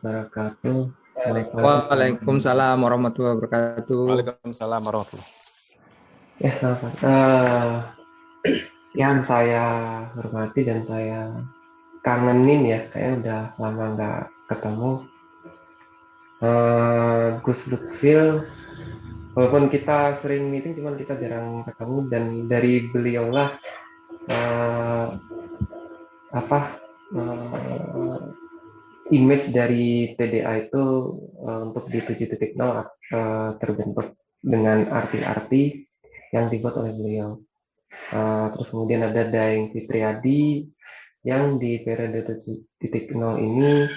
wabarakatuh. Selamat pagi. Waalaikumsalam warahmatullahi wabarakatuh. Waalaikumsalam warahmatullahi. Ya, selamat pagi. Yang saya hormati dan saya kangenin ya, kayaknya udah lama nggak ketemu. Gus Lutfil, walaupun kita sering meeting, cuman kita jarang ketemu, dan dari beliaulah image dari TDA itu untuk di 7.0 terbentuk dengan arti-arti yang dibuat oleh beliau. Terus kemudian ada Daeng Fitriadi yang di periode 7.0 ini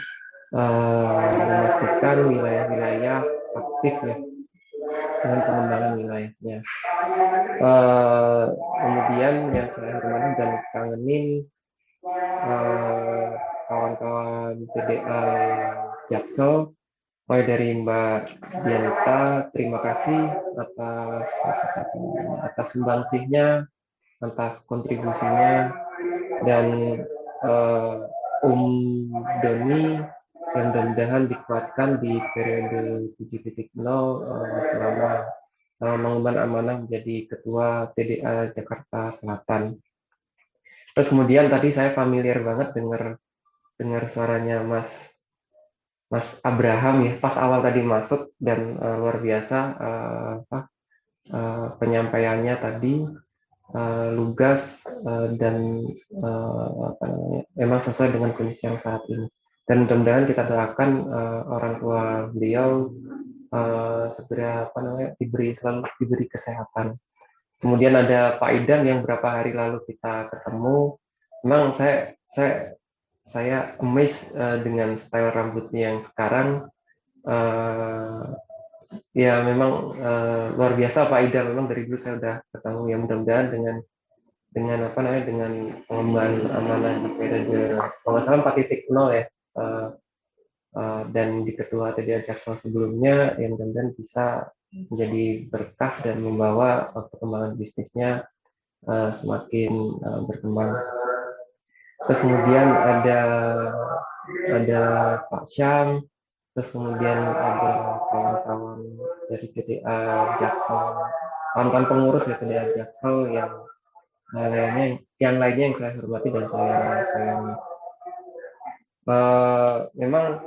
memastikan wilayah-wilayah aktif ya dengan pengembangan wilayahnya. Kemudian yang saya hormati dan kangenin kawan-kawan TDA Jaksel, mulai dari Mbak Dianita, terima kasih atas sumbangsihnya, atas kontribusinya, dan Doni yang mudah-mudahan dikuatkan di periode 7.0 selama mengemban amanah menjadi ketua TDA Jakarta Selatan. Terus kemudian tadi saya familiar banget dengar suaranya Mas Abraham ya pas awal tadi masuk, dan luar biasa penyampaiannya tadi, lugas dan memang sesuai dengan kondisi yang saat ini. Dan mudah-mudahan kita doakan orang tua beliau segera diberi kesehatan. Kemudian ada Pak Idan yang beberapa hari lalu kita ketemu. Memang saya amazed dengan style rambutnya yang sekarang. Ya memang luar biasa Pak Idan. Memang dari dulu saya udah ketemu. Ya mudah-mudahan dengan pengembangan amanah di periode kalau nggak salah 4.0 ya, dan di ketua TDA Jaksel sebelumnya, yang mudah-mudahan bisa menjadi berkah dan membawa perkembangan bisnisnya semakin berkembang. Terus kemudian ada Pak Syam, terus kemudian ada kawan-kawan dari TDA Jaksel, kawan-kawan pengurus ya TDA Jaksel yang lainnya yang saya hormati dan saya sayangi. Memang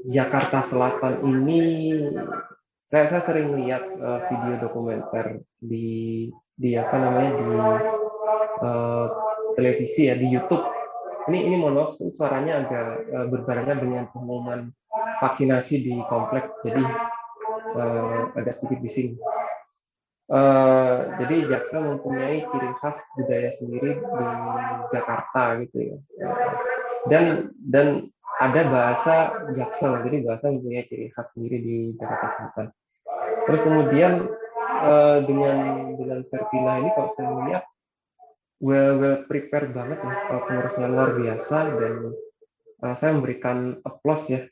Jakarta Selatan ini saya sering lihat video dokumenter di televisi ya, di YouTube. Ini mohon maaf suaranya agak berbarengan dengan pengumuman vaksinasi di komplek, jadi agak sedikit bising. Jadi Jaksel mempunyai ciri khas budaya sendiri di Jakarta gitu ya, dan ada bahasa Jaksel, jadi bahasa mempunyai ciri khas sendiri di Jakarta Selatan. Terus kemudian dengan Sertina ini kalau saya melihat well prepare banget ya, pengurusnya luar biasa, dan saya memberikan applause ya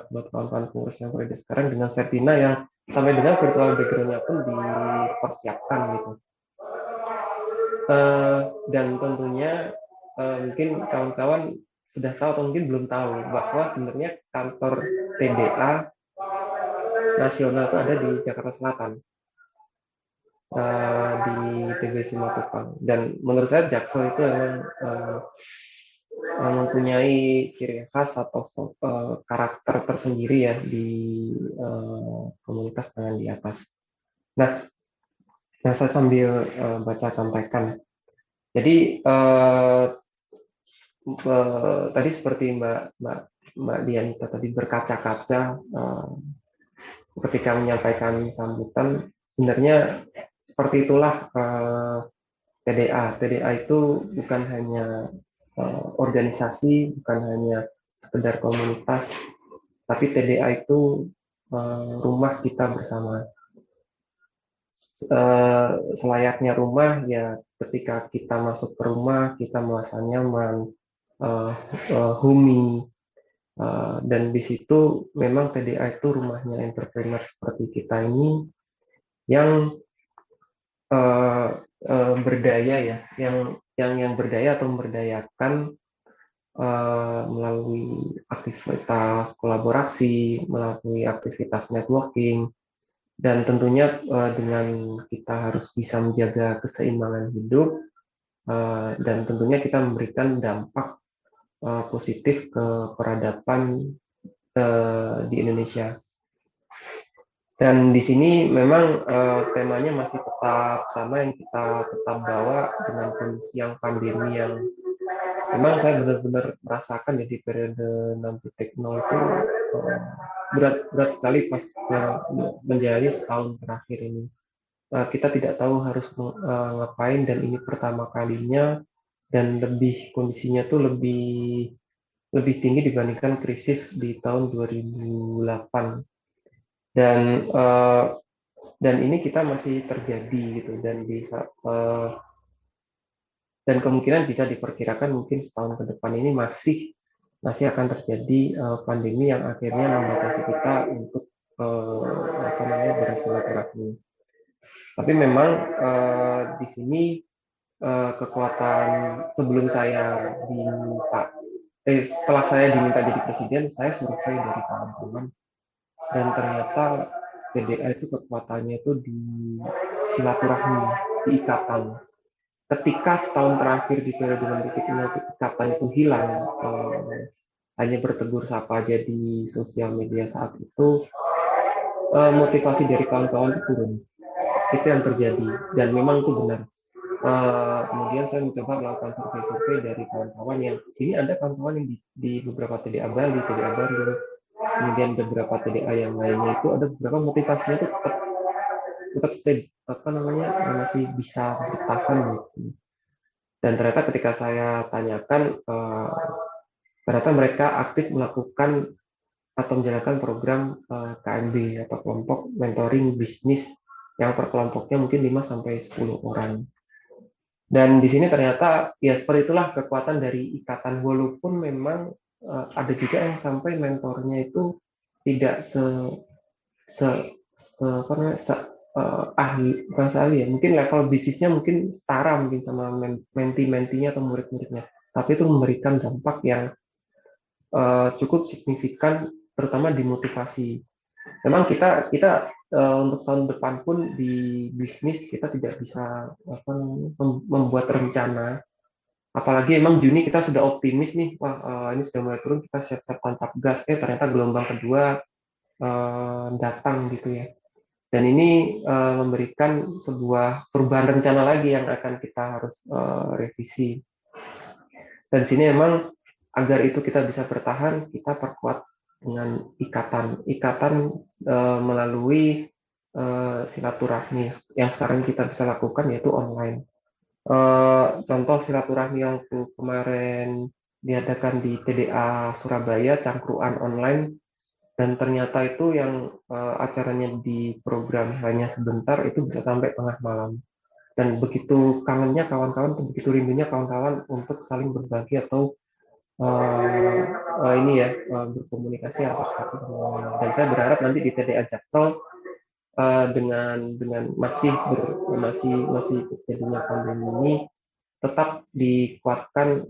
buat kawan-kawan pengurus yang berada sekarang dengan Sertina yang sampai dengan virtual background-nya pun dipersiapkan gitu. Dan tentunya mungkin kawan-kawan sudah tahu atau mungkin belum tahu bahwa sebenarnya kantor TDA nasional itu ada di Jakarta Selatan, di TBC Matupang. Dan menurut saya Jaksel itu memang mempunyai ciri khas atau karakter tersendiri ya di komunitas tangan di atas. Nah, saya sambil baca contekan. Jadi tadi seperti Mbak Dianita tadi berkaca-kaca ketika menyampaikan sambutan, sebenarnya seperti itulah TDA. TDA itu bukan hanya organisasi, bukan hanya sekedar komunitas, tapi TDA itu rumah kita bersama. Selayaknya rumah ya, ketika kita masuk ke rumah kita merasa nyaman, homey, dan di situ memang TDA itu rumahnya entrepreneur seperti kita ini yang berdaya ya, yang berdaya atau memberdayakan melalui aktivitas kolaborasi, melalui aktivitas networking, dan tentunya dengan kita harus bisa menjaga keseimbangan hidup, dan tentunya kita memberikan dampak positif ke peradaban di Indonesia. Dan di sini memang temanya masih tetap sama yang kita tetap bawa dengan kondisi yang pandemi yang memang saya benar-benar merasakan ya di periode 6.0 itu berat sekali pas menjalani setahun terakhir ini. Kita tidak tahu harus ngapain, dan ini pertama kalinya, dan lebih kondisinya tuh lebih tinggi dibandingkan krisis di tahun 2008. Dan ini kita masih terjadi gitu, dan dan kemungkinan bisa diperkirakan mungkin setahun ke depan ini masih akan terjadi pandemi yang akhirnya membatasi kita untuk bersilaturahmi. Tapi memang di sini kekuatan sebelum saya diminta setelah saya diminta jadi presiden, saya survei dari kawan-kawan, dan ternyata TDA itu kekuatannya itu di silaturahmi, di ikatan. Ketika setahun terakhir di periode 6.0 ikatan itu hilang, hanya bertegur sapa aja di sosial media saat itu, motivasi dari kawan-kawan itu turun. Itu yang terjadi, dan memang itu benar. Kemudian saya mencoba melakukan survei-survei dari kawan-kawan yang ini ada kawan-kawan yang di beberapa TDA Bali, TDA Bandung, kemudian beberapa TDA yang lainnya itu ada beberapa motivasinya itu tetap stay masih bisa bertahan gitu. Dan ternyata ketika saya tanyakan, ternyata mereka aktif melakukan atau menjalankan program KMB atau kelompok mentoring bisnis yang per kelompoknya mungkin 5-10 orang. Dan di sini ternyata ya seperti itulah kekuatan dari ikatan, walaupun memang ada juga yang sampai mentornya itu tidak ahli, bukan ahli ya, mungkin level bisnisnya mungkin setara mungkin sama menti-mentinya atau murid-muridnya, tapi itu memberikan dampak yang cukup signifikan, terutama di motivasi. Memang kita untuk tahun depan pun di bisnis kita tidak bisa membuat rencana, apalagi emang Juni kita sudah optimis nih, wah ini sudah mulai turun, kita siap-siap tancap gas, ternyata gelombang kedua datang gitu ya. Dan ini memberikan sebuah perubahan rencana lagi yang akan kita harus revisi. Dan sini memang agar itu kita bisa bertahan, kita perkuat dengan ikatan melalui silaturahmi yang sekarang kita bisa lakukan, yaitu online. Contoh silaturahmi yang kemarin diadakan di TDA Surabaya, cangkruan online, dan ternyata itu yang acaranya di program hanya sebentar itu bisa sampai tengah malam. Dan begitu kangennya kawan-kawan, begitu rindunya kawan-kawan untuk saling berbagi atau berkomunikasi antar satu sama lain. Dan saya berharap nanti di TDA Jaksel dengan masih terjadinya pandemi ini, tetap dikuatkan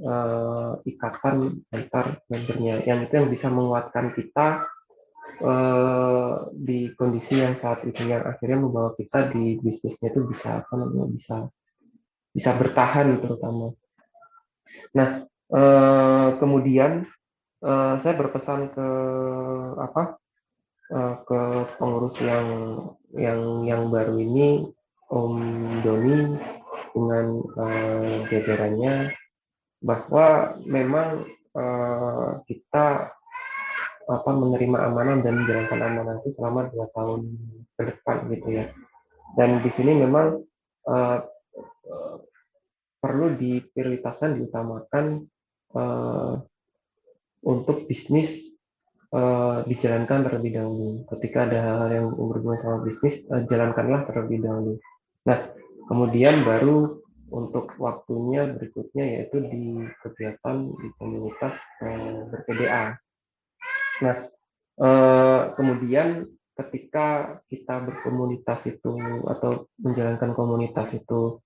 ikatan antar membernya, yang itu yang bisa menguatkan kita di kondisi yang saat ini, yang akhirnya membawa kita di bisnisnya itu bisa bertahan terutama. Nah, kemudian saya berpesan ke pengurus yang baru ini, Om Doni dengan jajarannya, bahwa memang kita menerima amanah dan menjalankan amanah itu selama 2 tahun ke depan gitu ya. Dan di sini memang perlu diprioritaskan, diutamakan untuk bisnis dijalankan terlebih dahulu. Ketika ada hal-hal yang berhubungan sama bisnis, jalankanlah terlebih dahulu. Nah, kemudian baru untuk waktunya berikutnya yaitu di kegiatan di komunitas ber-PDA. Nah, kemudian ketika kita berkomunitas itu atau menjalankan komunitas itu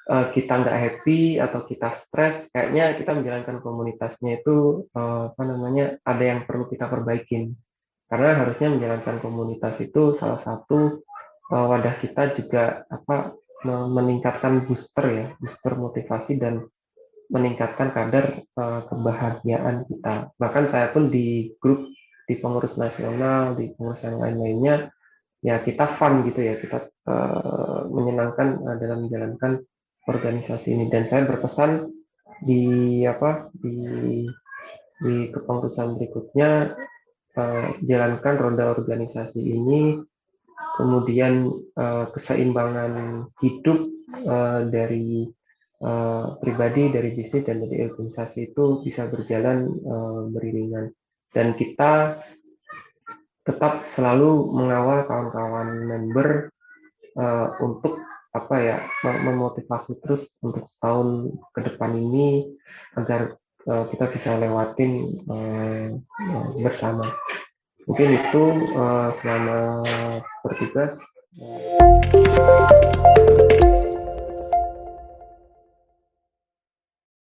kita nggak happy atau kita stres, kayaknya kita menjalankan komunitasnya itu ada yang perlu kita perbaikin. Karena harusnya menjalankan komunitas itu salah satu wadah kita juga meningkatkan booster motivasi dan meningkatkan kadar kebahagiaan kita. Bahkan saya pun di grup, di pengurus nasional, di pengurus yang lain-lainnya, ya kita fun gitu ya, kita menyenangkan dalam menjalankan organisasi ini. Dan saya berpesan di di kepengurusan berikutnya, jalankan roda organisasi ini, kemudian keseimbangan hidup dari pribadi, dari bisnis, dan dari organisasi itu bisa berjalan beriringan. Dan kita tetap selalu mengawal kawan-kawan member untuk memotivasi terus untuk setahun ke depan ini agar kita bisa lewatin bersama. Mungkin itu, selamat bertugas.